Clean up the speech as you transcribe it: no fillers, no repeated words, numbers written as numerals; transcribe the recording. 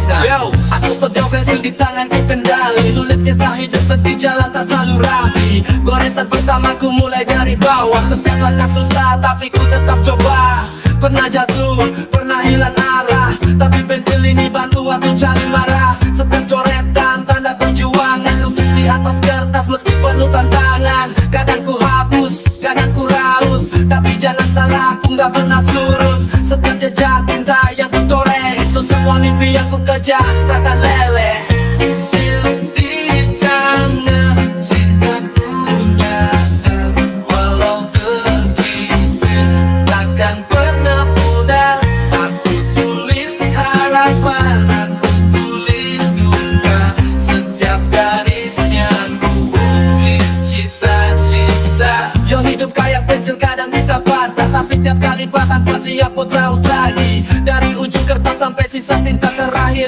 bisa. Yo, aku pegang pensil di tanganku kendali, tulis kisah hidup meski jalan tak selalu rapi. Goresan pertamaku mulai dari bawah, setiap langkah susah tapi ku tetap coba. Pernah jatuh, pernah hilang arah, tapi pensil ini bantu aku cari marah. Setiap coretan tanda perjuangan, lukis di atas kertas meski penuh tantangan. Kadang ku hapus, kadang ku raut, tapi jangan salah, aku gak pernah surut. Setiap jejak cinta yang ku toreh, itu semua mimpi yang ku kejar, takkan leleh. Sil di tangan cintaku nyata, walau terkikis takkan pernah pudar. Aku tulis harapan, aku tulis duka, setiap garisnya ku ukir cita-cita. Yo, hidup kayak pensil kadang bisa patah, tapi tiap kali patah pasti siap buat raut lagi. Dari ujung kertas sampai sisa tinta terakhir,